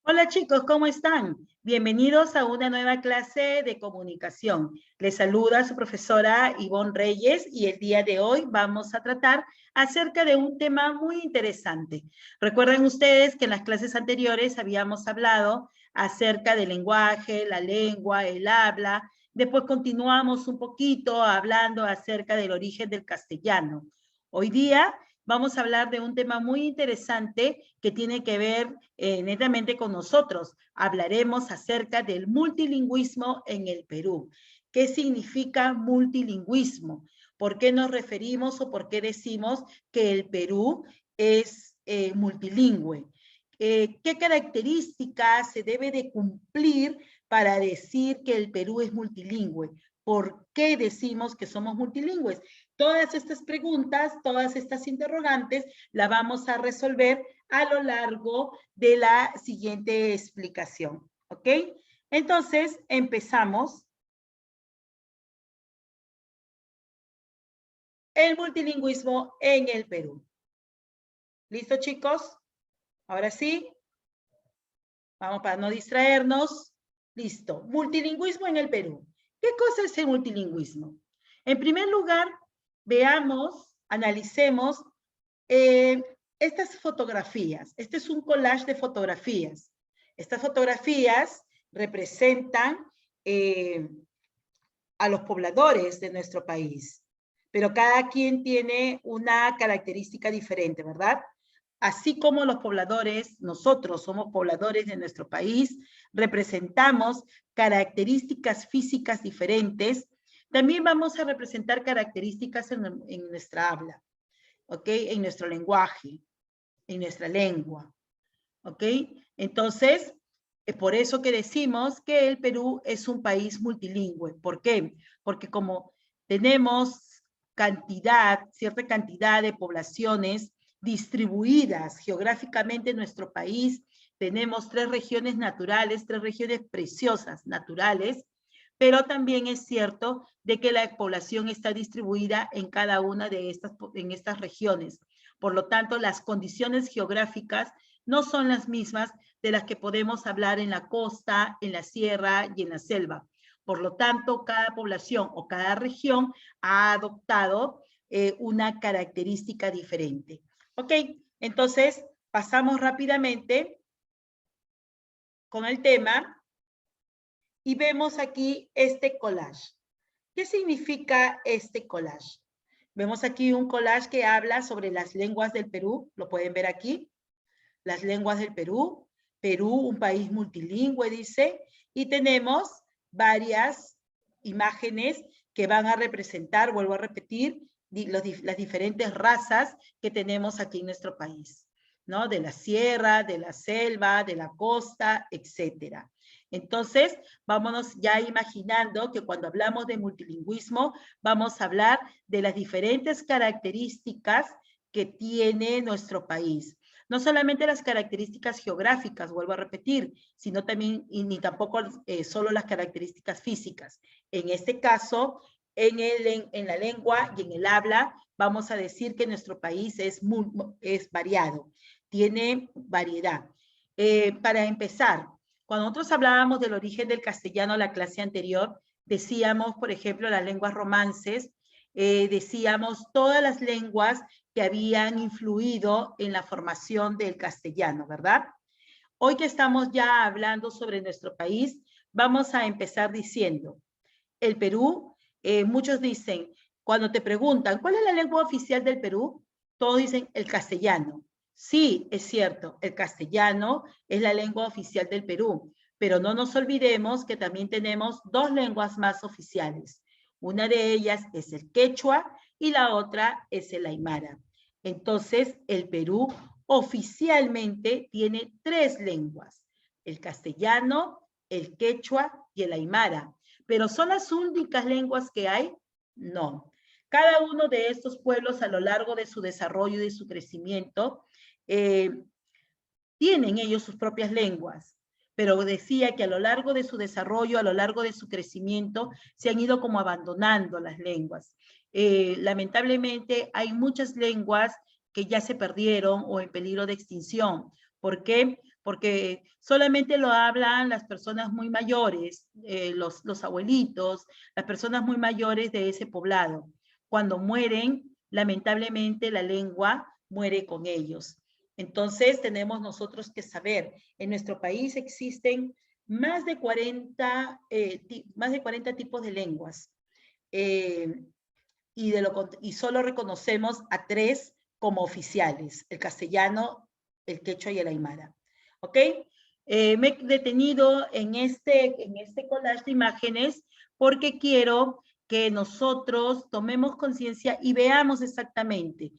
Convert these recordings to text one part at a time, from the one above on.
Hola chicos, ¿cómo están? Bienvenidos a una nueva clase de comunicación. Les saluda su profesora Ivonne Reyes y el día de hoy vamos a tratar acerca de un tema muy interesante. Recuerden ustedes que en las clases anteriores habíamos hablado acerca del lenguaje, la lengua, el habla. Después continuamos un poquito hablando acerca del origen del castellano. Hoy día vamos a hablar de un tema muy interesante que tiene que ver netamente con nosotros. Hablaremos acerca del multilingüismo en el Perú. ¿Qué significa multilingüismo? ¿Por qué nos referimos o por qué decimos que el Perú es multilingüe? ¿Qué características se debe de cumplir para decir que el Perú es multilingüe? ¿Por qué decimos que somos multilingües? Todas estas preguntas, todas estas interrogantes, las vamos a resolver a lo largo de la siguiente explicación. ¿Ok? Entonces, empezamos. El multilingüismo en el Perú. ¿Listo, chicos? Ahora sí. Vamos para no distraernos. Listo. Multilingüismo en el Perú. ¿Qué cosa es el multilingüismo? En primer lugar, veamos, analicemos estas fotografías. Este es un collage de fotografías. Estas fotografías representan a los pobladores de nuestro país, pero cada quien tiene una característica diferente, ¿verdad? Así como los pobladores, nosotros somos pobladores de nuestro país, representamos características físicas diferentes, también vamos a representar características en nuestra habla, ¿ok? En nuestro lenguaje, en nuestra lengua, ¿ok? Entonces, es por eso que decimos que el Perú es un país multilingüe. ¿Por qué? Porque como tenemos cierta cantidad de poblaciones distribuidas geográficamente en nuestro país, tenemos 3 regiones naturales, 3 regiones preciosas naturales, pero también es cierto de que la población está distribuida en cada una de estas regiones. Por lo tanto, las condiciones geográficas no son las mismas de las que podemos hablar en la costa, en la sierra y en la selva. Por lo tanto, cada población o cada región ha adoptado una característica diferente. Ok, entonces pasamos rápidamente con el tema y vemos aquí este collage. ¿Qué significa este collage? Vemos aquí un collage que habla sobre las lenguas del Perú, lo pueden ver aquí, las lenguas del Perú. Perú, un país multilingüe, dice, y tenemos varias imágenes que van a representar, vuelvo a repetir, las diferentes razas que tenemos aquí en nuestro país, ¿no? De la sierra, de la selva, de la costa, etcétera. Entonces, vámonos ya imaginando que cuando hablamos de multilingüismo, vamos a hablar de las diferentes características que tiene nuestro país. No solamente las características geográficas, vuelvo a repetir, sino también, y ni tampoco solo las características físicas. En este caso, en la lengua y en el habla, vamos a decir que nuestro país es variado, tiene variedad. Para empezar, cuando nosotros hablábamos del origen del castellano, la clase anterior, decíamos, por ejemplo, las lenguas romances, decíamos todas las lenguas que habían influido en la formación del castellano, ¿verdad? Hoy que estamos ya hablando sobre nuestro país, vamos a empezar diciendo, el Perú, muchos dicen, cuando te preguntan, ¿cuál es la lengua oficial del Perú? Todos dicen el castellano. Sí, es cierto, el castellano es la lengua oficial del Perú, pero no nos olvidemos que también tenemos 2 lenguas más oficiales. Una de ellas es el quechua y la otra es el aymara. Entonces, el Perú oficialmente tiene 3 lenguas, el castellano, el quechua y el aymara. ¿Pero son las únicas lenguas que hay? No. Cada uno de estos pueblos a lo largo de su desarrollo y de su crecimiento tienen ellos sus propias lenguas, pero decía que a lo largo de su desarrollo, a lo largo de su crecimiento, se han ido como abandonando las lenguas. Lamentablemente hay muchas lenguas que ya se perdieron o en peligro de extinción. ¿Por qué? porque solamente lo hablan las personas muy mayores, los abuelitos, las personas muy mayores de ese poblado. Cuando mueren, lamentablemente la lengua muere con ellos. Entonces tenemos nosotros que saber, en nuestro país existen más de 40 tipos de lenguas. Y solo reconocemos a 3 como oficiales, el castellano, el quechua y el aymara. ¿Ok? Me he detenido en este collage de imágenes porque quiero que nosotros tomemos conciencia y veamos exactamente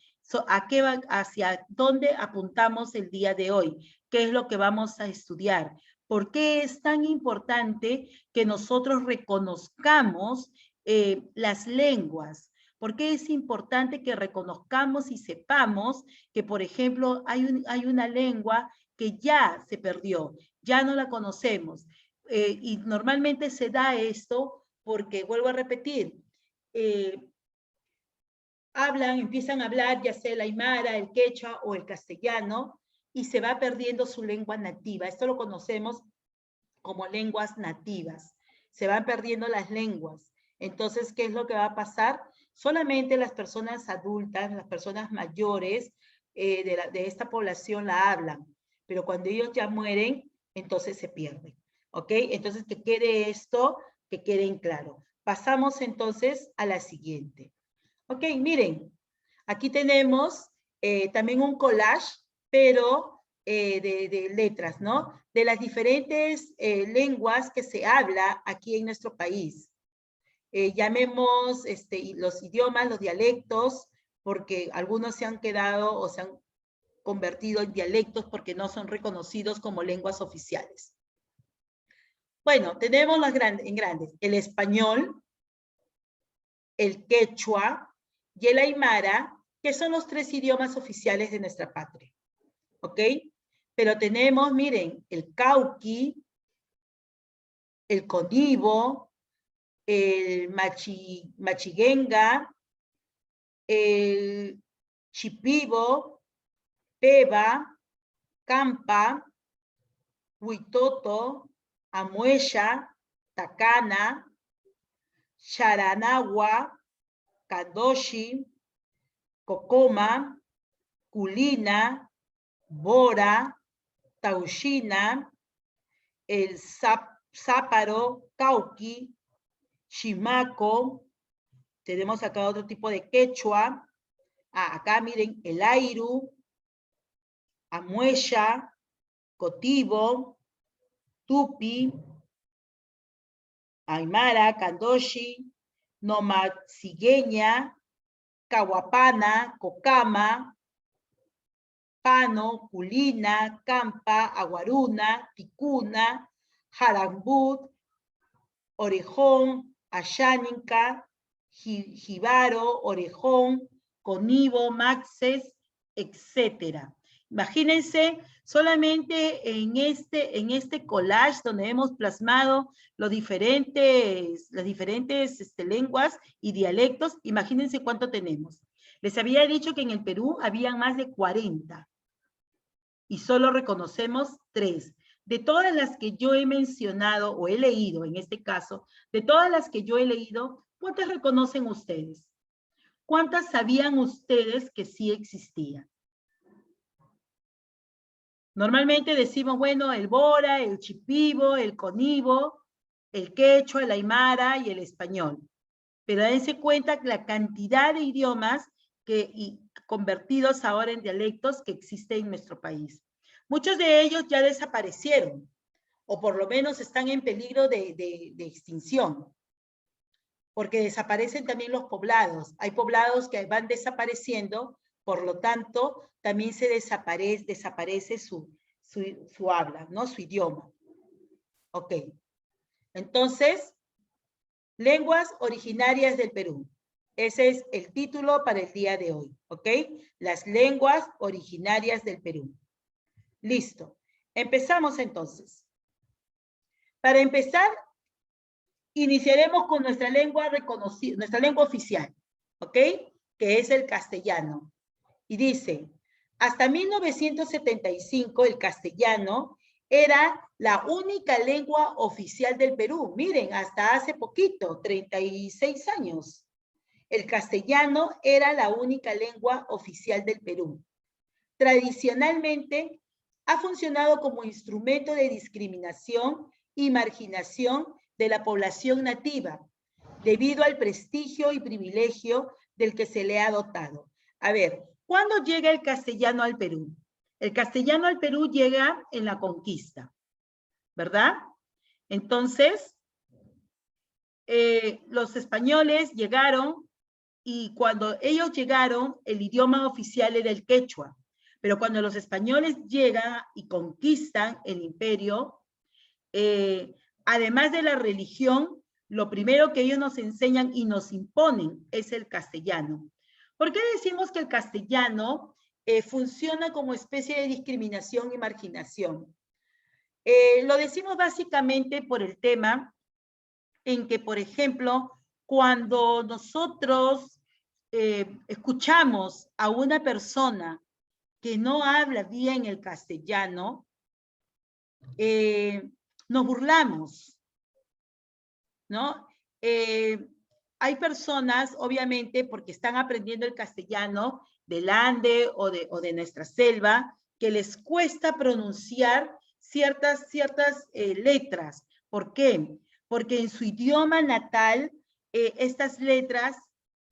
hacia dónde apuntamos el día de hoy, qué es lo que vamos a estudiar. ¿Por qué es tan importante que nosotros reconozcamos las lenguas? ¿Por qué es importante que reconozcamos y sepamos que, por ejemplo, hay una lengua que ya se perdió, ya no la conocemos? Y normalmente se da esto porque, vuelvo a repetir, empiezan a hablar ya sea el aymara, el quechua o el castellano, y se va perdiendo su lengua nativa. Esto lo conocemos como lenguas nativas. Se van perdiendo las lenguas. Entonces, ¿qué es lo que va a pasar? Solamente las personas adultas, las personas mayores de esta población la hablan, pero cuando ellos ya mueren, entonces se pierden. ¿Ok? Entonces, que quede esto, que quede en claro. Pasamos entonces a la siguiente. Ok, miren, aquí tenemos también un collage, pero de letras, ¿no? De las diferentes lenguas que se habla aquí en nuestro país. Llamemos los idiomas, los dialectos, porque algunos se han quedado o se han convertido en dialectos porque no son reconocidos como lenguas oficiales. Bueno, tenemos en grandes, el español, el quechua y el aymara, que son los 3 idiomas oficiales de nuestra patria. ¿Ok? Pero tenemos, miren, el cauqui, el conibo, el machiguenga, el chipibo, peba, campa, huitoto, amuesha, tacana, charanagua, kadoshi, cocoma, culina, bora, taushina, el záparo, cauqui, chimaco. Tenemos acá otro tipo de quechua. Acá miren, el airu, amuesha, cotibo, tupi, aymara, kandoshi, nomaxigueña, cahuapana, cocama, pano, culina, campa, aguaruna, ticuna, jarambut, orejón, ayánica, jíbaro, orejón, conibo, maxes, etc. Imagínense solamente en este collage donde hemos plasmado las diferentes lenguas y dialectos, imagínense cuánto tenemos. Les había dicho que en el Perú había más de 40 y solo reconocemos 3. De todas las que yo he mencionado o he leído, en este caso, de todas las que yo he leído, ¿cuántas reconocen ustedes? ¿Cuántas sabían ustedes que sí existían? Normalmente decimos, bueno, el bora, el chipibo, el conibo, el quechua, el aymara y el español. Pero dense cuenta que la cantidad de idiomas convertidos ahora en dialectos que existen en nuestro país. Muchos de ellos ya desaparecieron, o por lo menos están en peligro de extinción, porque desaparecen también los poblados. Hay poblados que van desapareciendo, por lo tanto, también se desaparece su habla, ¿no? Su idioma. Ok. Entonces, lenguas originarias del Perú. Ese es el título para el día de hoy, ¿ok? Las lenguas originarias del Perú. Listo. Empezamos entonces. Para empezar, iniciaremos con nuestra lengua reconocida, nuestra lengua oficial, ¿ok? Que es el castellano. Y dice, Hasta 1975 el castellano era la única lengua oficial del Perú. Miren, hasta hace poquito, 36 años. El castellano era la única lengua oficial del Perú. Tradicionalmente ha funcionado como instrumento de discriminación y marginación de la población nativa, debido al prestigio y privilegio del que se le ha dotado. A ver, ¿cuándo llega el castellano al Perú? El castellano al Perú llega en la conquista, ¿verdad? Entonces, los españoles llegaron y cuando ellos llegaron, el idioma oficial era el quechua. Pero cuando los españoles llegan y conquistan el imperio, además de la religión, lo primero que ellos nos enseñan y nos imponen es el castellano. ¿Por qué decimos que el castellano funciona como especie de discriminación y marginación? Lo decimos básicamente por el tema en que, por ejemplo, cuando nosotros escuchamos a una persona que no habla bien el castellano, nos burlamos, ¿no? Hay personas, obviamente, porque están aprendiendo el castellano del Ande o de nuestra selva, que les cuesta pronunciar ciertas letras. ¿Por qué? Porque en su idioma natal, estas letras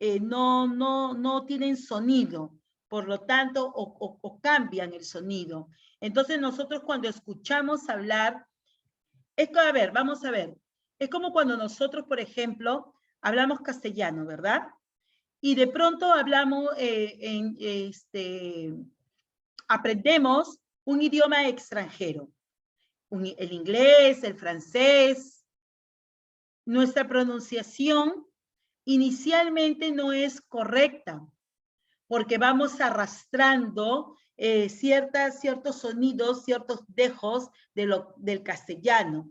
no tienen sonido, por lo tanto, o cambian el sonido. Entonces, nosotros cuando escuchamos hablar, a ver, vamos a ver, es como cuando nosotros, por ejemplo, hablamos castellano, ¿verdad? Y de pronto hablamos, aprendemos un idioma extranjero, el inglés, el francés. Nuestra pronunciación inicialmente no es correcta, porque vamos arrastrando ciertos sonidos, ciertos dejos del castellano.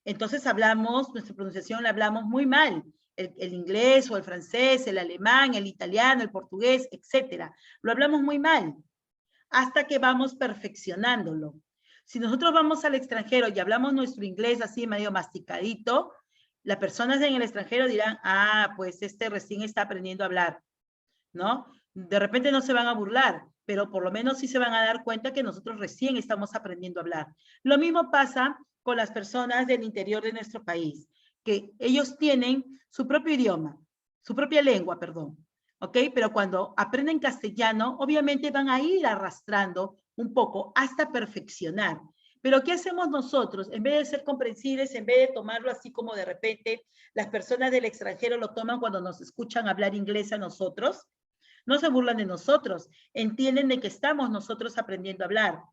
Entonces hablamos, nuestra pronunciación la hablamos muy mal. El inglés o el francés, el alemán, el italiano, el portugués, etcétera. Lo hablamos muy mal hasta que vamos perfeccionándolo. Si nosotros vamos al extranjero y hablamos nuestro inglés así medio masticadito, las personas en el extranjero dirán, ah, pues recién está aprendiendo a hablar, ¿no? De repente no se van a burlar, pero por lo menos sí se van a dar cuenta que nosotros recién estamos aprendiendo a hablar. Lo mismo pasa con las personas del interior de nuestro país, que ellos tienen su propio idioma, su propia lengua, perdón, ¿ok? Pero cuando aprenden castellano, obviamente van a ir arrastrando un poco hasta perfeccionar. Pero ¿qué hacemos nosotros? En vez de ser comprensibles, en vez de tomarlo así como de repente las personas del extranjero lo toman cuando nos escuchan hablar inglés a nosotros, no se burlan de nosotros, entienden de que estamos nosotros aprendiendo a hablar.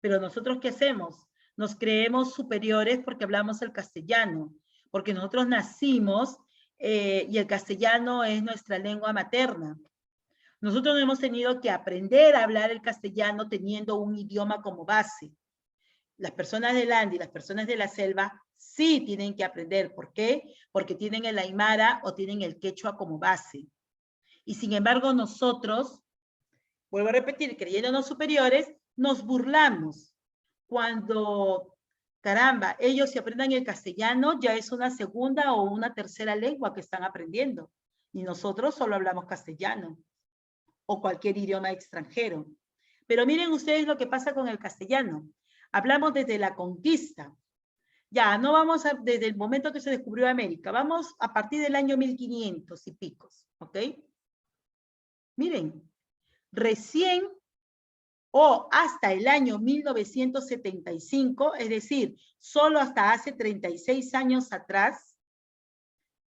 Pero nosotros, ¿qué hacemos? Nos creemos superiores porque hablamos el castellano, porque nosotros nacimos y el castellano es nuestra lengua materna. Nosotros no hemos tenido que aprender a hablar el castellano teniendo un idioma como base. Las personas del Ande y las personas de la selva sí tienen que aprender. ¿Por qué? Porque tienen el aymara o tienen el quechua como base. Y sin embargo nosotros, vuelvo a repetir, creyéndonos superiores, nos burlamos. Cuando, caramba, ellos si aprendan el castellano, ya es una segunda o una tercera lengua que están aprendiendo. Y nosotros solo hablamos castellano o cualquier idioma extranjero. Pero miren ustedes lo que pasa con el castellano. Hablamos desde la conquista. Ya, no vamos desde el momento que se descubrió América. Vamos a partir del año 1500 y picos, ¿ok? Miren, recién o hasta el año 1975, es decir, solo hasta hace 36 años atrás,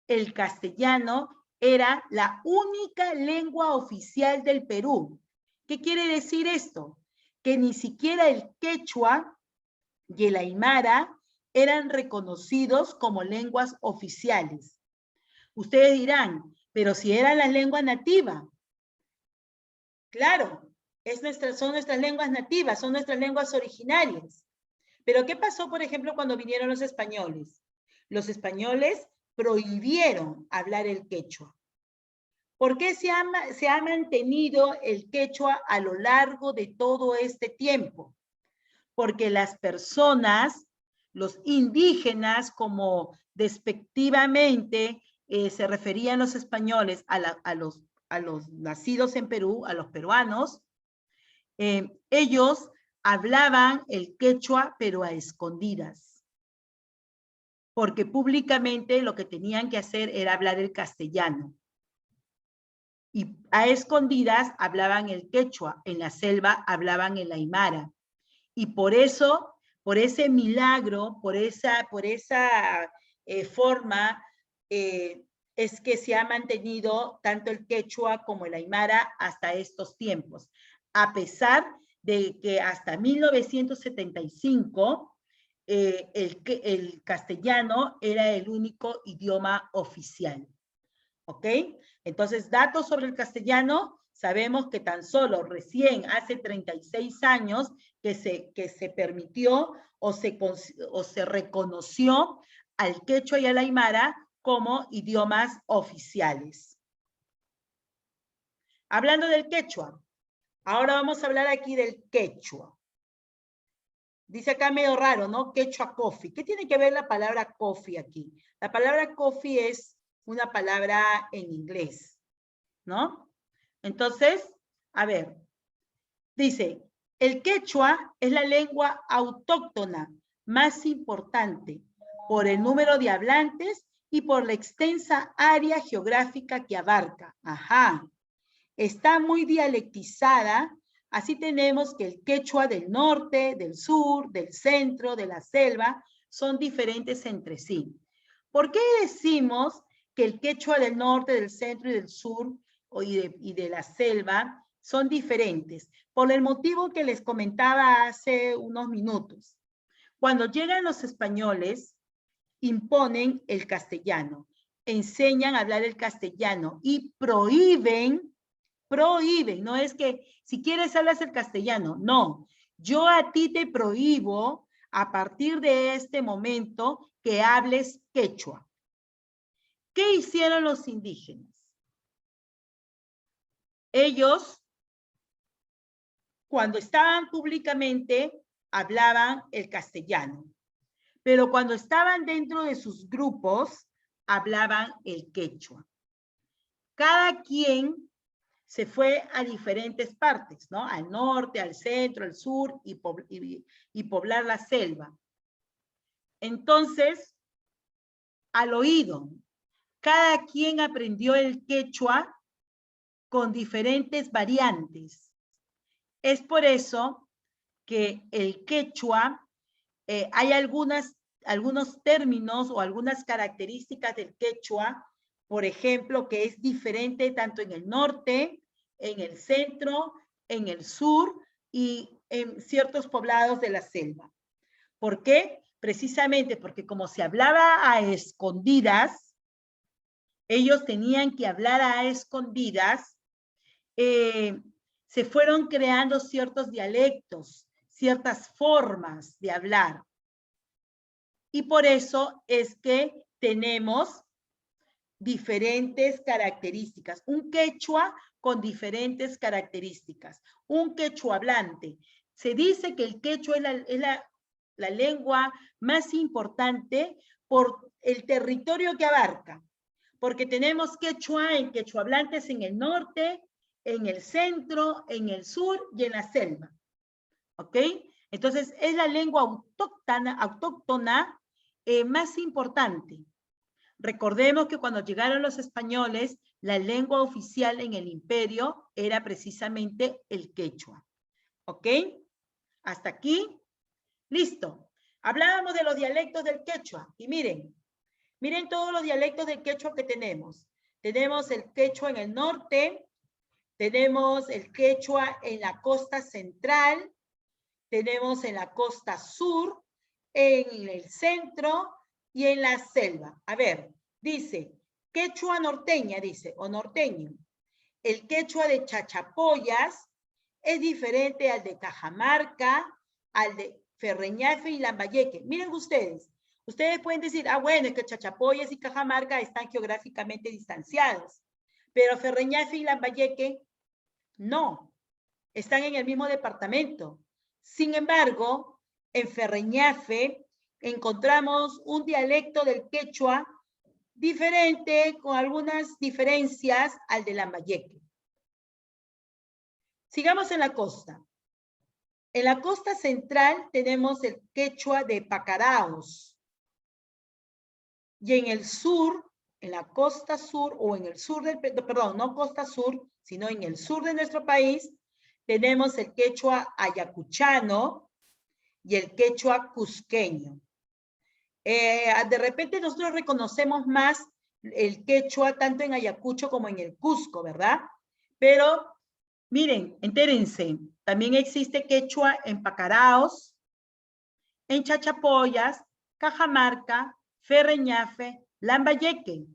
el castellano era la única lengua oficial del Perú. ¿Qué quiere decir esto? Que ni siquiera el quechua y el aymara eran reconocidos como lenguas oficiales. Ustedes dirán, pero si eran las lenguas nativas. Claro, son nuestras lenguas nativas, son nuestras lenguas originarias. Pero ¿qué pasó, por ejemplo, cuando vinieron los españoles? Los españoles prohibieron hablar el quechua. ¿Por qué se ha mantenido el quechua a lo largo de todo este tiempo? Porque las personas, los indígenas, como despectivamente se referían los españoles a los nacidos en Perú, a los peruanos, ellos hablaban el quechua, pero a escondidas. Porque públicamente lo que tenían que hacer era hablar el castellano. Y a escondidas hablaban el quechua, en la selva hablaban el aymara. Y por eso, por ese milagro, por esa forma, es que se ha mantenido tanto el quechua como el aymara hasta estos tiempos. A pesar de que hasta 1975 el castellano era el único idioma oficial. ¿Ok? Entonces, datos sobre el castellano, sabemos que tan solo recién hace 36 años que se permitió o se reconoció al quechua y al aymara como idiomas oficiales. Hablando del quechua, ahora vamos a hablar aquí del quechua. Dice acá medio raro, ¿no? Quechua coffee. ¿Qué tiene que ver la palabra coffee aquí? La palabra coffee es una palabra en inglés, ¿no? Entonces, a ver, dice, el quechua es la lengua autóctona más importante por el número de hablantes y por la extensa área geográfica que abarca. Ajá. Está muy dialectizada, así tenemos que el quechua del norte, del sur, del centro, de la selva, son diferentes entre sí. ¿Por qué decimos que el quechua del norte, del centro y del sur y de la selva son diferentes? Por el motivo que les comentaba hace unos minutos. Cuando llegan los españoles, imponen el castellano, enseñan a hablar el castellano y prohíben, no es que si quieres hablas el castellano, no. Yo a ti te prohíbo a partir de este momento que hables quechua. ¿Qué hicieron los indígenas? Ellos, cuando estaban públicamente, hablaban el castellano, pero cuando estaban dentro de sus grupos, hablaban el quechua. Cada quien se fue a diferentes partes, ¿no? Al norte, al centro, al sur y poblar la selva. Entonces, al oído, cada quien aprendió el quechua con diferentes variantes. Es por eso que el quechua, hay algunos términos o algunas características del quechua, por ejemplo, que es diferente tanto en el norte, en el centro, en el sur y en ciertos poblados de la selva. ¿Por qué? Precisamente porque como se hablaba a escondidas, ellos tenían que hablar a escondidas, se fueron creando ciertos dialectos, ciertas formas de hablar. Y por eso es que tenemos diferentes características. Un quechua con diferentes características. Un quechua hablante. Se dice que el quechua es la lengua más importante por el territorio que abarca. Porque tenemos quechua hablantes en el norte, en el centro, en el sur y en la selva. ¿Ok? Entonces, es la lengua autóctona más importante. Recordemos que cuando llegaron los españoles, la lengua oficial en el imperio era precisamente el quechua. ¿Ok? Hasta aquí. Listo. Hablábamos de los dialectos del quechua. Y miren todos los dialectos del quechua que tenemos. Tenemos el quechua en el norte, tenemos el quechua en la costa central, tenemos en la costa sur, en el centro y en la selva. A ver, dice, quechua norteña, dice, o norteño. El quechua de Chachapoyas es diferente al de Cajamarca, al de Ferreñafe y Lambayeque. Miren ustedes pueden decir, bueno, es que Chachapoyas y Cajamarca están geográficamente distanciados. Pero Ferreñafe y Lambayeque, no. Están en el mismo departamento. Sin embargo, en Ferreñafe encontramos un dialecto del quechua diferente, con algunas diferencias al de Lambayeque. Sigamos en la costa. En la costa central tenemos el quechua de Pacaraos. Y en el sur, en la costa sur, o en el sur del, perdón, no costa sur, sino en el sur de nuestro país, tenemos el quechua ayacuchano y el quechua cusqueño. De repente nosotros reconocemos más el quechua tanto en Ayacucho como en el Cusco, ¿verdad? Pero miren, entérense, también existe quechua en Pacaraos, en Chachapoyas, Cajamarca, Ferreñafe, Lambayeque.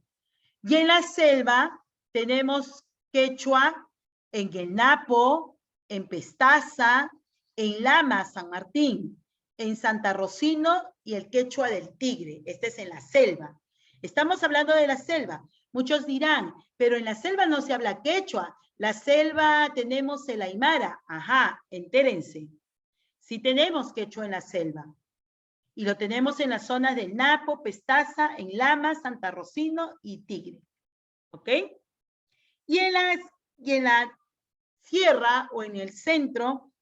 Y en la selva tenemos quechua en el Napo, en Pestaza, en Lama, San Martín, en Santa Rocino y el quechua del Tigre. Este es en la selva. Estamos hablando de la selva. Muchos dirán, pero en la selva no se habla quechua. La selva tenemos el aymara. Ajá, entérense. Sí tenemos quechua en la selva. Y lo tenemos en las zonas del Napo, Pestaza, en Lama, Santa Rocino y Tigre. ¿Ok? Y en la sierra o en el centro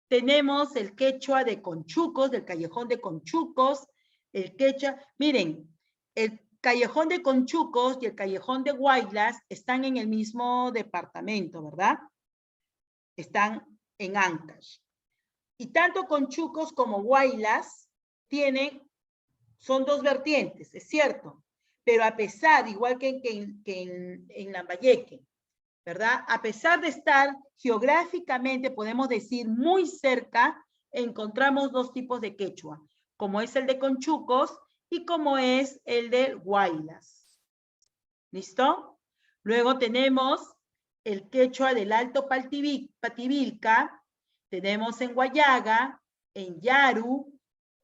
tenemos el quechua de Conchucos, del Callejón de Conchucos, el quechua. Miren, el Callejón de Conchucos y el Callejón de Guaylas están en el mismo departamento, ¿verdad? Están en Ancash. Y tanto Conchucos como Guaylas son dos vertientes, es cierto, pero a pesar, igual que en Lambayeque, ¿verdad? A pesar de estar geográficamente, podemos decir, muy cerca, encontramos dos tipos de quechua, como es el de Conchucos y como es el de Guaylas. ¿Listo? Luego tenemos el quechua del Alto Pativilca, tenemos en Guayaga, en Yaru,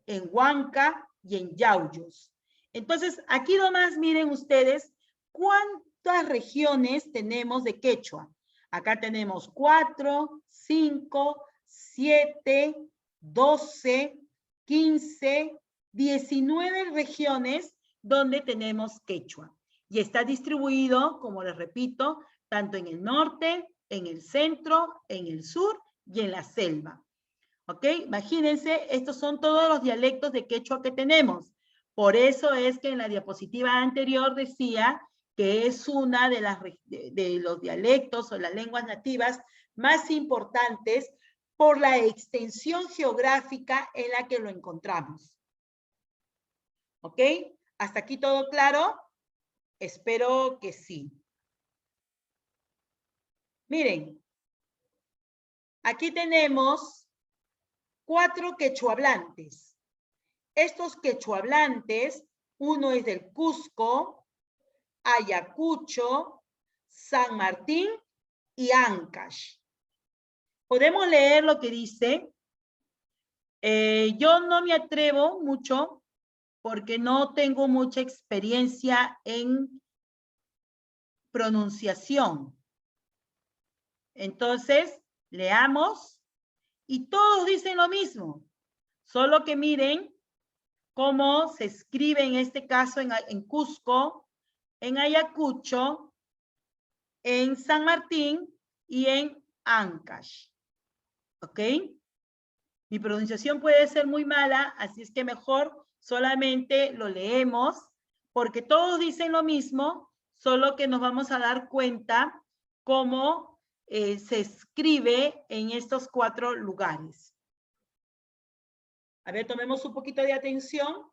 en Huanca y en Yauyos. Entonces, aquí nomás miren ustedes cuántas regiones tenemos de quechua. Acá tenemos 4, 5, 7, 12, 15, 19 regiones donde tenemos quechua. Y está distribuido, como les repito, tanto en el norte, en el centro, en el sur y en la selva. ¿Ok? Imagínense, estos son todos los dialectos de quechua que tenemos. Por eso es que en la diapositiva anterior decía que es una de los dialectos o las lenguas nativas más importantes por la extensión geográfica en la que lo encontramos. ¿Ok? ¿Hasta aquí todo claro? Espero que sí. Miren, aquí tenemos 4 quechuablantes. Estos quechuablantes, uno es del Cusco, Ayacucho, San Martín y Ancash. ¿Podemos leer lo que dice? Yo no me atrevo mucho porque no tengo mucha experiencia en pronunciación. Entonces, leamos y todos dicen lo mismo. Solo que miren cómo se escribe en este caso en Cusco, en Ayacucho, en San Martín y en Ancash. ¿Ok? Mi pronunciación puede ser muy mala, así es que mejor solamente lo leemos, porque todos dicen lo mismo, solo que nos vamos a dar cuenta cómo se escribe en estos 4 lugares. A ver, tomemos un poquito de atención.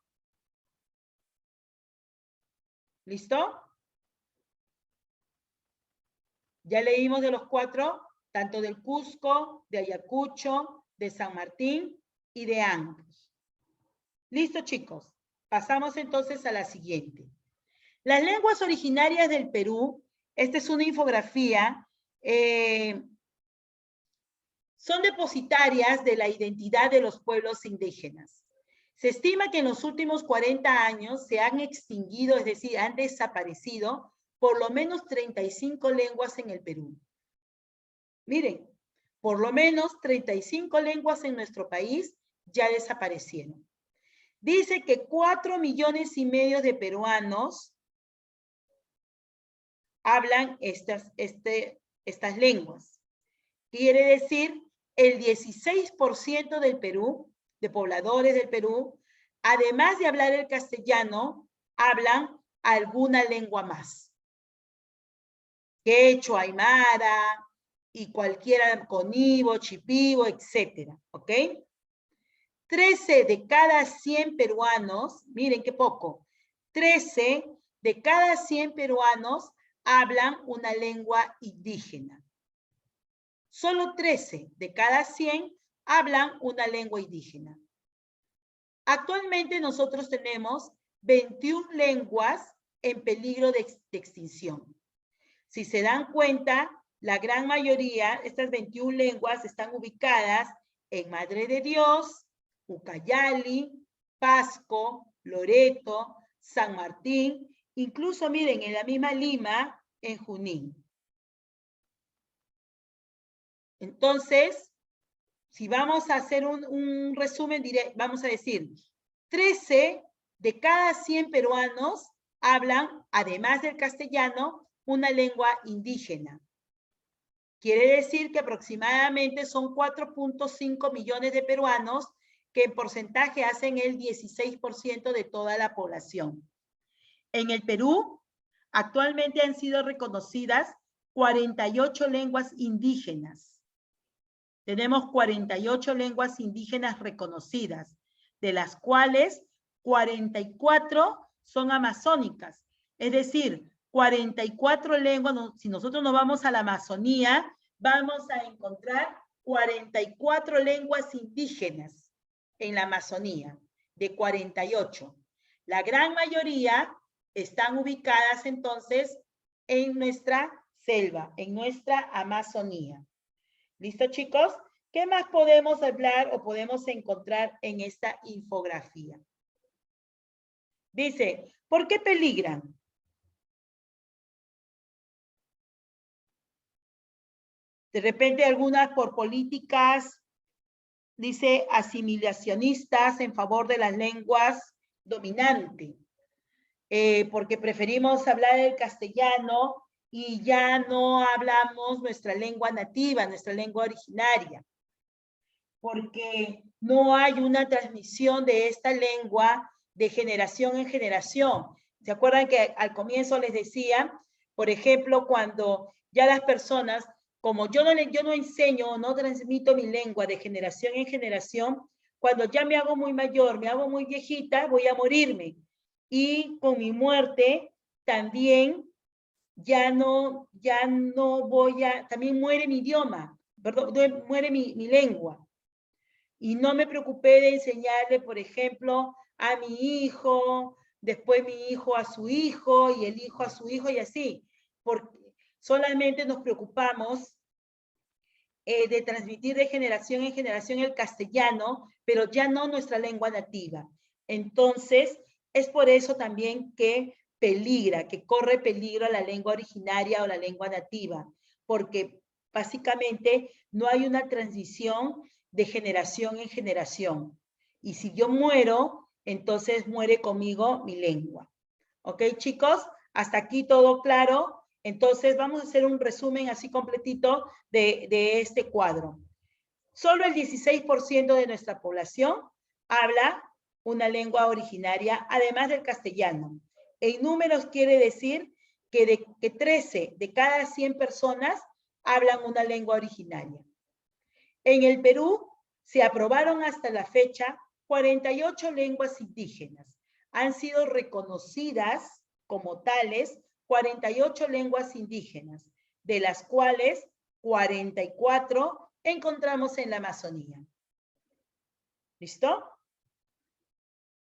¿Listo? Ya leímos de los 4, tanto del Cusco, de Ayacucho, de San Martín y de Ancash. ¿Listo, chicos? Pasamos entonces a la siguiente. Las lenguas originarias del Perú, esta es una infografía, son depositarias de la identidad de los pueblos indígenas. Se estima que en los últimos 40 años se han extinguido, es decir, han desaparecido por lo menos 35 lenguas en el Perú. Miren, por lo menos 35 lenguas en nuestro país ya desaparecieron. Dice que 4,5 millones de peruanos hablan estas lenguas. Quiere decir, el 16% del Perú, de pobladores del Perú, además de hablar el castellano, hablan alguna lengua más. Quechua, aymara, y cualquiera, conibo, chipibo, etcétera, ¿ok? 13 de cada 100 peruanos, miren qué poco, 13 de cada 100 peruanos hablan una lengua indígena. Solo 13 de cada 100 hablan una lengua indígena. Actualmente nosotros tenemos 21 lenguas en peligro de extinción. Si se dan cuenta, la gran mayoría, estas 21 lenguas están ubicadas en Madre de Dios, Ucayali, Pasco, Loreto, San Martín, incluso miren, en la misma Lima, en Junín. Entonces, si vamos a hacer un resumen, vamos a decir, 13 de cada 100 peruanos hablan, además del castellano, una lengua indígena. Quiere decir que aproximadamente son 4,5 millones de peruanos que en porcentaje hacen el 16% de toda la población. En el Perú, actualmente han sido reconocidas 48 lenguas indígenas. Tenemos 48 lenguas indígenas reconocidas, de las cuales 44 son amazónicas. Es decir, 44 lenguas, si nosotros nos vamos a la Amazonía, vamos a encontrar 44 lenguas indígenas en la Amazonía, de 48. La gran mayoría están ubicadas entonces en nuestra selva, en nuestra Amazonía. ¿Listo, chicos? ¿Qué más podemos hablar o podemos encontrar en esta infografía? Dice, ¿por qué peligran? De repente algunas por políticas, dice, asimilacionistas en favor de las lenguas dominantes, porque preferimos hablar el castellano y ya no hablamos nuestra lengua nativa, nuestra lengua originaria, porque no hay una transmisión de esta lengua de generación en generación. ¿Se acuerdan que al comienzo les decía, por ejemplo, cuando ya las personas, como yo no enseño, no transmito mi lengua de generación en generación, cuando ya me hago muy mayor, me hago muy viejita, voy a morirme. Y con mi muerte también ya no voy a, también muere mi idioma, perdón, muere mi lengua. Y no me preocupé de enseñarle, por ejemplo, a mi hijo, después mi hijo a su hijo y el hijo a su hijo y así. Porque solamente nos preocupamos de transmitir de generación en generación el castellano, pero ya no nuestra lengua nativa. Entonces, es por eso también que peligra, que corre peligro la lengua originaria o la lengua nativa, porque básicamente no hay una transición de generación en generación. Y si yo muero, entonces muere conmigo mi lengua. ¿Ok, chicos? Hasta aquí todo claro. Entonces vamos a hacer un resumen así completito de este cuadro. Solo el 16% de nuestra población habla una lengua originaria, además del castellano. En números quiere decir que 13 de cada 100 personas hablan una lengua originaria. En el Perú se aprobaron hasta la fecha 48 lenguas indígenas. Han sido reconocidas como tales 48 lenguas indígenas, de las cuales 44 encontramos en la Amazonía. ¿Listo?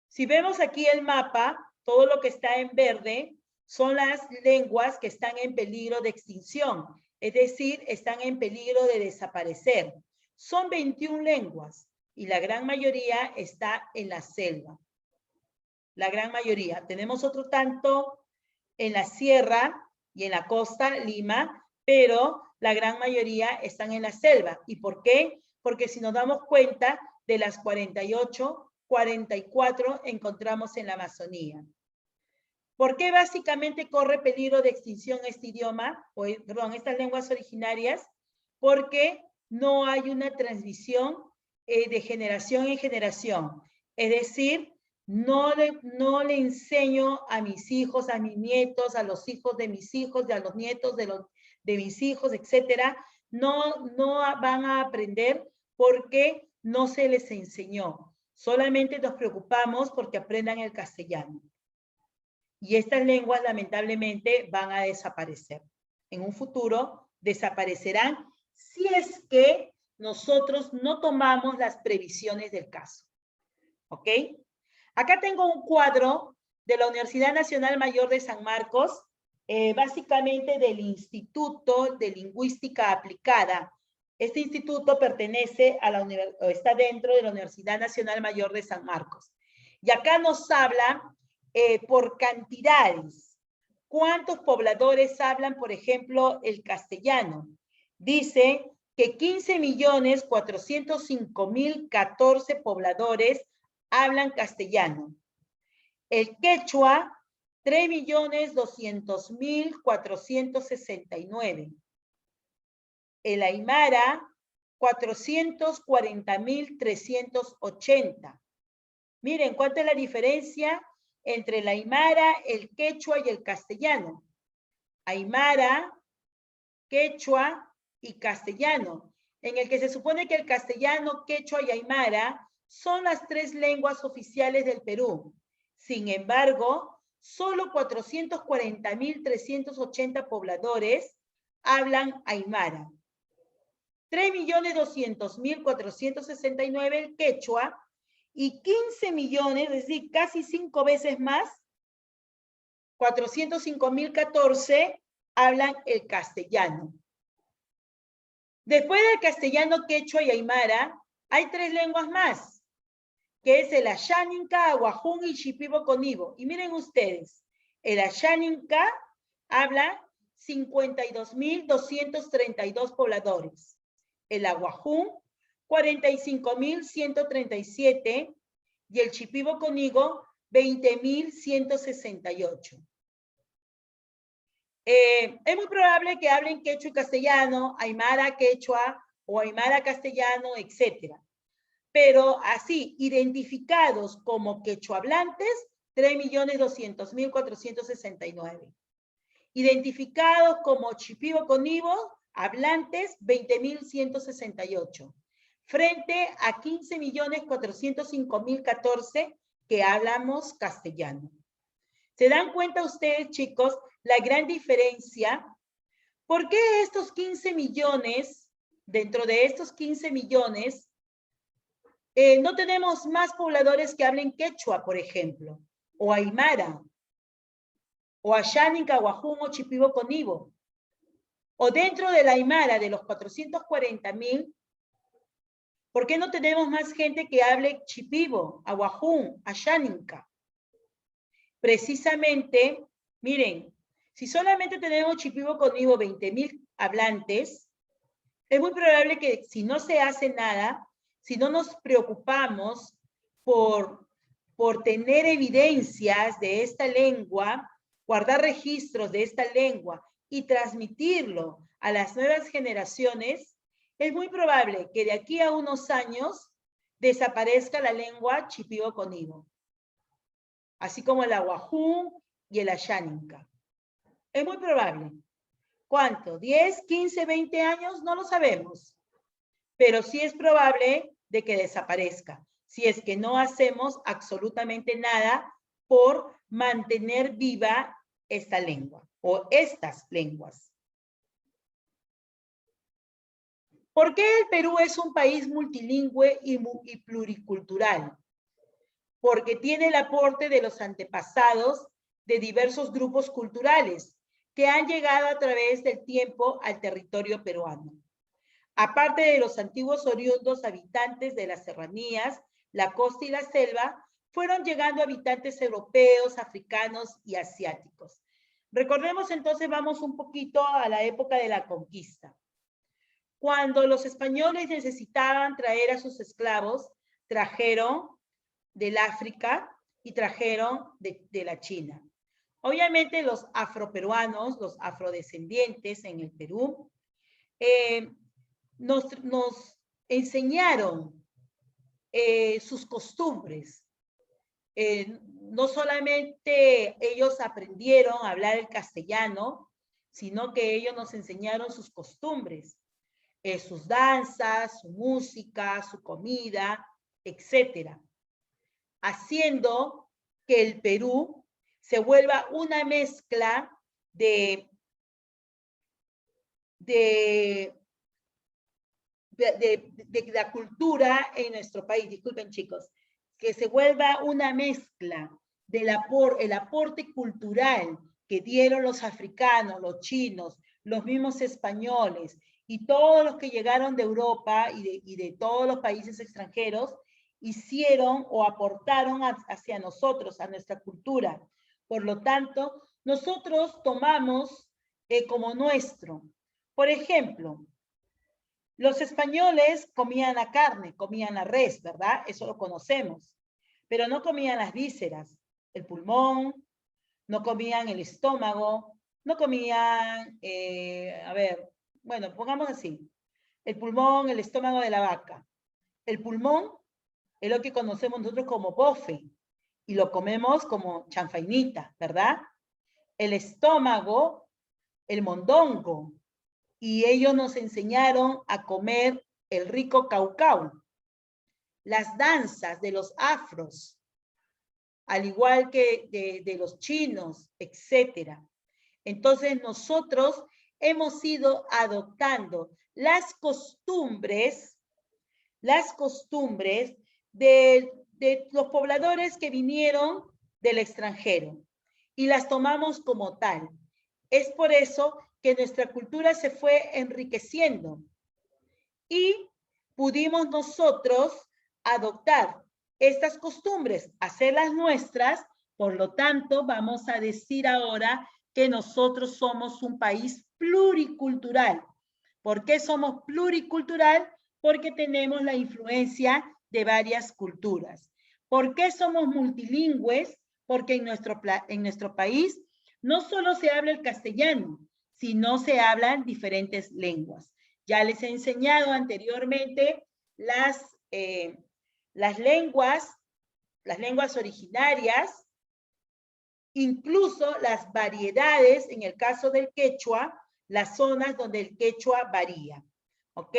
Si vemos aquí el mapa, todo lo que está en verde son las lenguas que están en peligro de extinción, es decir, están en peligro de desaparecer. Son 21 lenguas y la gran mayoría está en la selva. La gran mayoría. Tenemos otro tanto en la sierra y en la costa, Lima, pero la gran mayoría están en la selva. ¿Y por qué? Porque si nos damos cuenta, de las 48, 44 encontramos en la Amazonía. ¿Por qué básicamente corre peligro de extinción este idioma, perdón, estas lenguas originarias? Porque no hay una transmisión de generación en generación. Es decir, no le enseño a mis hijos, a mis nietos, a los hijos de mis hijos, a los nietos de mis hijos, etcétera. No van a aprender porque no se les enseñó. Solamente nos preocupamos porque aprendan el castellano. Y estas lenguas lamentablemente van a desaparecer. En un futuro desaparecerán si es que nosotros no tomamos las previsiones del caso. ¿Ok? Acá tengo un cuadro de la Universidad Nacional Mayor de San Marcos, básicamente del Instituto de Lingüística Aplicada. Este instituto pertenece a está dentro de la Universidad Nacional Mayor de San Marcos. Y acá nos habla por cantidades. ¿Cuántos pobladores hablan, por ejemplo, el castellano? Dice que 15.405.014 pobladores hablan castellano. El quechua, 3.200.469. El aymara, 440.380. Miren, ¿cuánta es la diferencia entre el aymara, el quechua y el castellano? Aymara, quechua y castellano, en el que se supone que el castellano, quechua y aymara son las 3 lenguas oficiales del Perú. Sin embargo, solo 440.380 pobladores hablan aymara. 3.200.469 el quechua y 15 millones, es decir, casi 5 veces más, 405.014 hablan el castellano. Después del castellano, quechua y aymara, hay 3 lenguas más, que es el Ashaninka, Aguajún y Shipibo-Conibo. Y miren ustedes, el Ashaninka habla 52.232 pobladores. El Aguajún, 45.137 y el Shipibo-Conibo, 20.168. Es muy probable que hablen quechua y castellano, aymara quechua o aymara castellano, etc. Pero así, identificados como quechua hablantes, 3.200.469. Identificados como Shipibo-Conibo hablantes, 20.168. Frente a 15.405.014 que hablamos castellano. ¿Se dan cuenta ustedes, chicos, la gran diferencia? ¿Por qué estos 15 millones, dentro de estos 15 millones, no tenemos más pobladores que hablen quechua, por ejemplo, o aymara, o ashaninka, aguajún o Shipibo-Conibo? O dentro de la aymara, de los 440.000, ¿por qué no tenemos más gente que hable Shipibo, aguajún, ashaninka? Precisamente, miren, si solamente tenemos Shipibo-Conibo 20.000 hablantes, es muy probable que si no se hace nada, si no nos preocupamos por tener evidencias de esta lengua, guardar registros de esta lengua y transmitirlo a las nuevas generaciones, es muy probable que de aquí a unos años desaparezca la lengua Shipibo-Conibo, así como el aguajún y el ashaninka. Es muy probable. ¿Cuánto? ¿10, 15, 20 años? No lo sabemos. Pero sí es probable de que desaparezca, si es que no hacemos absolutamente nada por mantener viva esta lengua o estas lenguas. ¿Por qué el Perú es un país multilingüe y pluricultural? Porque tiene el aporte de los antepasados de diversos grupos culturales que han llegado a través del tiempo al territorio peruano. Aparte de los antiguos oriundos habitantes de las serranías, la costa y la selva, fueron llegando habitantes europeos, africanos y asiáticos. Recordemos entonces, vamos un poquito a la época de la conquista. Cuando los españoles necesitaban traer a sus esclavos, trajeron del África y trajeron de la China. Obviamente los afroperuanos, los afrodescendientes en el Perú, nos enseñaron sus costumbres. No solamente ellos aprendieron a hablar el castellano, sino que ellos nos enseñaron sus costumbres, sus danzas, su música, su comida, etcétera, haciendo que el Perú se vuelva una mezcla de la cultura en nuestro país. Disculpen, chicos, que se vuelva una mezcla del el aporte cultural que dieron los africanos, los chinos, los mismos españoles y todos los que llegaron de Europa y de todos los países extranjeros, hicieron o aportaron hacia nosotros, a nuestra cultura. Por lo tanto, nosotros tomamos como nuestro. Por ejemplo, los españoles comían la carne, comían la res, ¿verdad? Eso lo conocemos. Pero no comían las vísceras, el pulmón, no comían el estómago, no comían, a ver, bueno, pongamos así, el pulmón, el estómago de la vaca. El pulmón es lo que conocemos nosotros como bofe y lo comemos como chanfainita, ¿verdad? El estómago, el mondongo, y ellos nos enseñaron a comer el rico caucao. Las danzas de los afros, al igual que de los chinos, etc. Entonces nosotros hemos ido adoptando las costumbres de los pobladores que vinieron del extranjero y las tomamos como tal. Es por eso que nuestra cultura se fue enriqueciendo y pudimos nosotros adoptar estas costumbres, hacerlas nuestras. Por lo tanto, vamos a decir ahora que nosotros somos un país pluricultural. ¿Por qué somos pluricultural? Porque tenemos la influencia de varias culturas. ¿Por qué somos multilingües? Porque en nuestro país no solo se habla el castellano, sino se hablan diferentes lenguas. Ya les he enseñado anteriormente las lenguas originarias, incluso las variedades, en el caso del quechua, las zonas donde el quechua varía. ¿Ok?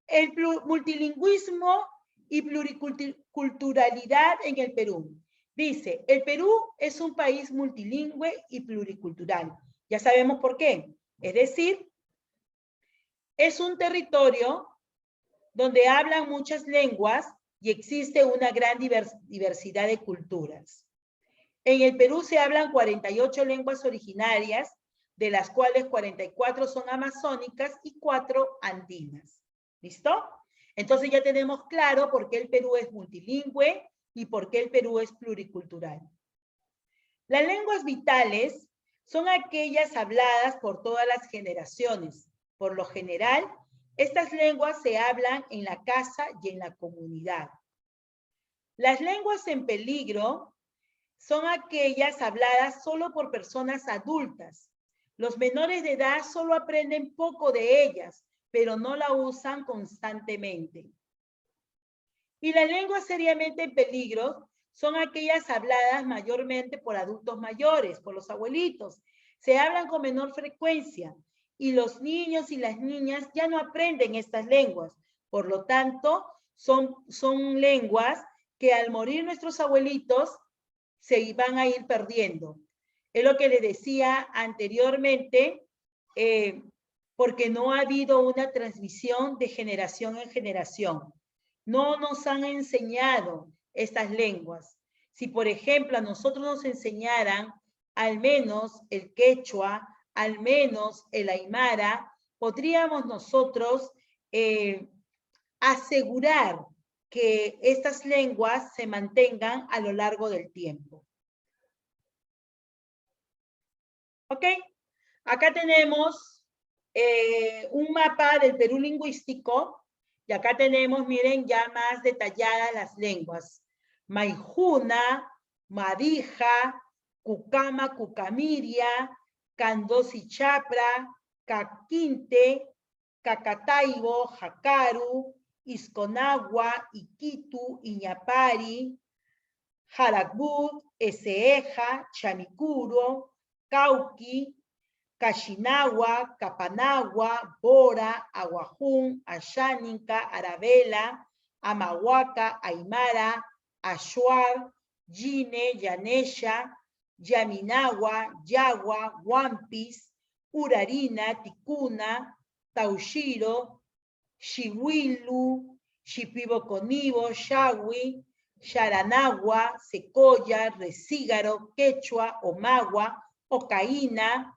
El multilingüismo y pluriculturalidad en el Perú. Dice, el Perú es un país multilingüe y pluricultural. Ya sabemos por qué. Es decir, es un territorio donde hablan muchas lenguas y existe una gran diversidad de culturas. En el Perú se hablan 48 lenguas originarias, de las cuales 44 son amazónicas y 4 andinas. ¿Listo? Entonces ya tenemos claro por qué el Perú es multilingüe y por qué el Perú es pluricultural. Las lenguas vitales son aquellas habladas por todas las generaciones. Por lo general, estas lenguas se hablan en la casa y en la comunidad. Las lenguas en peligro son aquellas habladas solo por personas adultas. Los menores de edad solo aprenden poco de ellas, pero no la usan constantemente. Y las lenguas seriamente en peligro son aquellas habladas mayormente por adultos mayores, por los abuelitos. Se hablan con menor frecuencia y los niños y las niñas ya no aprenden estas lenguas. Por lo tanto, son lenguas que al morir nuestros abuelitos se van a ir perdiendo. Es lo que les decía anteriormente, porque no ha habido una transmisión de generación en generación. No nos han enseñado estas lenguas. Si, por ejemplo, a nosotros nos enseñaran al menos el quechua, al menos el aymara, podríamos nosotros asegurar que estas lenguas se mantengan a lo largo del tiempo. ¿Ok? Acá tenemos un mapa del Perú lingüístico y acá tenemos, miren, ya más detalladas las lenguas. Maijuna, Madija, Cucama, Cucamiria, Candosi Chapra, Caquinte, Cacataibo, Jacaru, Isconagua, Iquitu, Iñapari, Jaracbut, Eseja, Chamicuro, Cauqui, Cachinagua, Capanagua, Bora, Aguajún, Asháninca, Arabela, Amahuaca, Aymara, Ashuar, Yine, Yanesha, Yaminagua, Yagua, Wampis, Urarina, Ticuna, Taushiro, Xihuilu, Xipiboconibo, Xahui, Xaranagua, Secoya, Resígaro, Quechua, Omagua, Ocaína,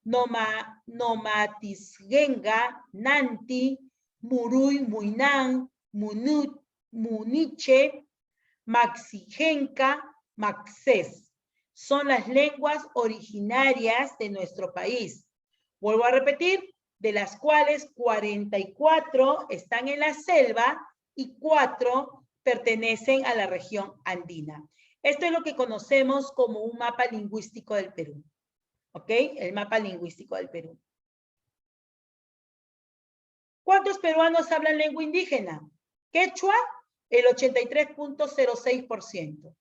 Nomatisgenga, Nanti, Murui, Muinán, Muniche, Maxigenca, Maxés. Son las lenguas originarias de nuestro país. Vuelvo a repetir, de las cuales 44 están en la selva y 4 pertenecen a la región andina. Esto es lo que conocemos como un mapa lingüístico del Perú. ¿Ok? El mapa lingüístico del Perú. ¿Cuántos peruanos hablan lengua indígena? Quechua, el 83.06%.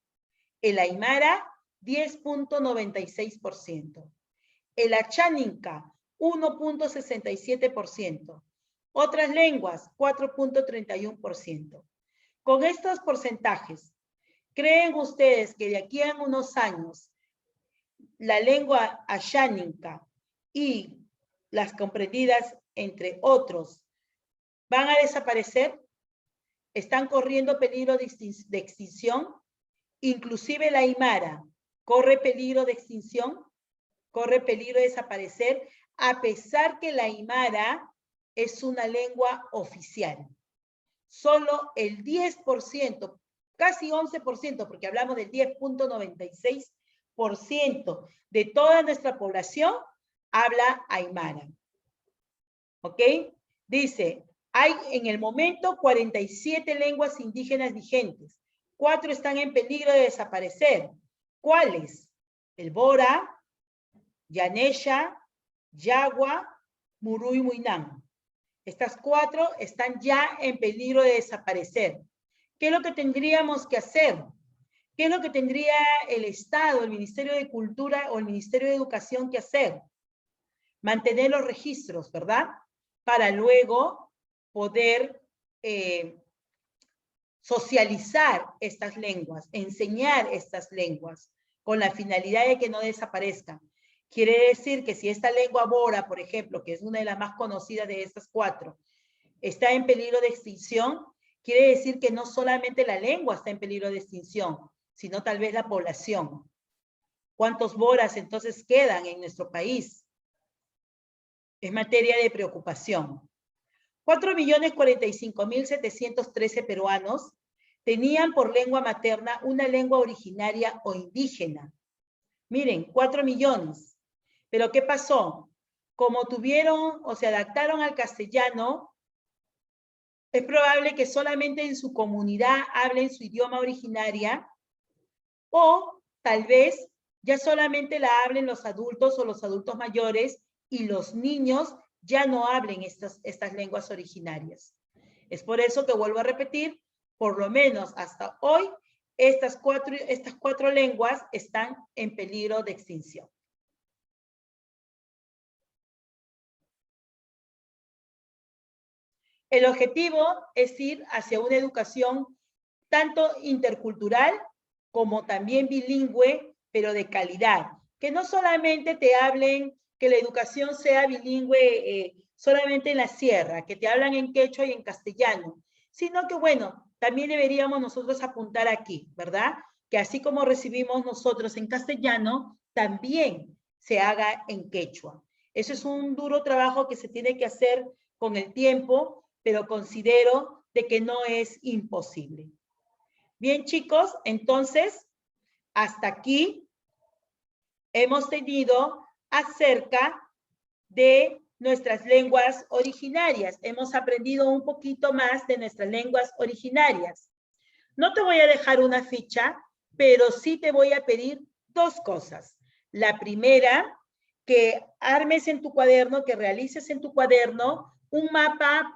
El aymara, 10.96%. El acháninca, 1.67%. Otras lenguas, 4.31%. Con estos porcentajes, ¿creen ustedes que de aquí a unos años la lengua acháninca y las comprendidas entre otros van a desaparecer? ¿Están corriendo peligro de extinción? Inclusive la aymara corre peligro de extinción, corre peligro de desaparecer, a pesar que la aymara es una lengua oficial. Solo el 10%, casi 11%, porque hablamos del 10.96% de toda nuestra población habla aymara. ¿Ok? Dice, hay en el momento 47 lenguas indígenas vigentes. 4 están en peligro de desaparecer. ¿Cuáles? El Bora, Yanesha, Yagua, Murui, Muinán. Estas 4 están ya en peligro de desaparecer. ¿Qué es lo que tendríamos que hacer? ¿Qué es lo que tendría el Estado, el Ministerio de Cultura o el Ministerio de Educación que hacer? Mantener los registros, ¿verdad? Para luego poder socializar estas lenguas, enseñar estas lenguas, con la finalidad de que no desaparezcan. Quiere decir que si esta lengua bora, por ejemplo, que es una de las más conocidas de estas 4, está en peligro de extinción, quiere decir que no solamente la lengua está en peligro de extinción, sino tal vez la población. ¿Cuántos boras entonces quedan en nuestro país? Es materia de preocupación. 4.045.713 peruanos tenían por lengua materna una lengua originaria o indígena. Miren, 4 millones. Pero ¿qué pasó? Como tuvieron o se adaptaron al castellano, es probable que solamente en su comunidad hablen su idioma originaria o tal vez ya solamente la hablen los adultos o los adultos mayores y los niños ya no hablen estas lenguas originarias. Es por eso que vuelvo a repetir, por lo menos hasta hoy, estas cuatro lenguas están en peligro de extinción. El objetivo es ir hacia una educación tanto intercultural como también bilingüe, pero de calidad. Que no solamente te hablen, que la educación sea bilingüe solamente en la sierra, que te hablan en quechua y en castellano, sino que, bueno, también deberíamos nosotros apuntar aquí, ¿verdad? Que así como recibimos nosotros en castellano, también se haga en quechua. Eso es un duro trabajo que se tiene que hacer con el tiempo, pero considero de que no es imposible. Bien, chicos, entonces, hasta aquí hemos tenido acerca de nuestras lenguas originarias. Hemos aprendido un poquito más de nuestras lenguas originarias. No te voy a dejar una ficha, pero sí te voy a pedir dos cosas. La primera, que armes en tu cuaderno, que realices en tu cuaderno un mapa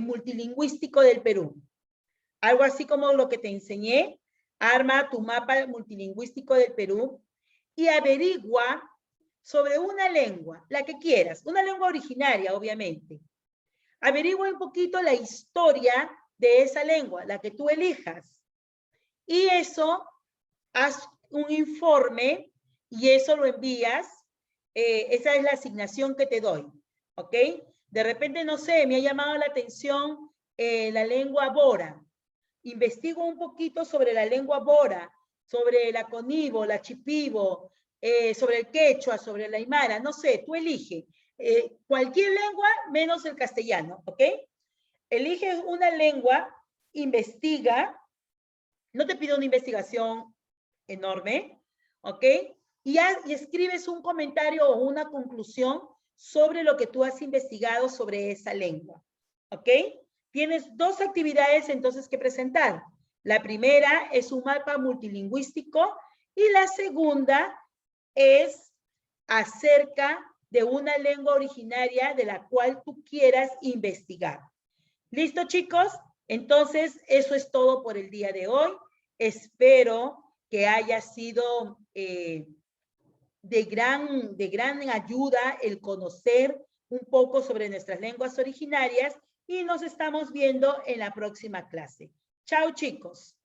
multilingüístico del Perú. Algo así como lo que te enseñé, arma tu mapa multilingüístico del Perú y averigua sobre una lengua, la que quieras, una lengua originaria, obviamente. Averigua un poquito la historia de esa lengua, la que tú elijas. Y eso, haz un informe y eso lo envías. Esa es la asignación que te doy, ¿ok? De repente, no sé, me ha llamado la atención la lengua bora. Investigo un poquito sobre la lengua bora, sobre la conibo, la chipibo, sobre el quechua, sobre la aymara, no sé, tú elige. Cualquier lengua menos el castellano, ¿ok? Elige una lengua, investiga, no te pido una investigación enorme, ¿ok? Y escribes un comentario o una conclusión sobre lo que tú has investigado sobre esa lengua, ¿ok? Tienes dos actividades entonces que presentar. La primera es un mapa multilingüístico y la segunda es acerca de una lengua originaria de la cual tú quieras investigar. ¿Listo, chicos? Entonces, eso es todo por el día de hoy. Espero que haya sido de gran ayuda el conocer un poco sobre nuestras lenguas originarias y nos estamos viendo en la próxima clase. Chao, chicos.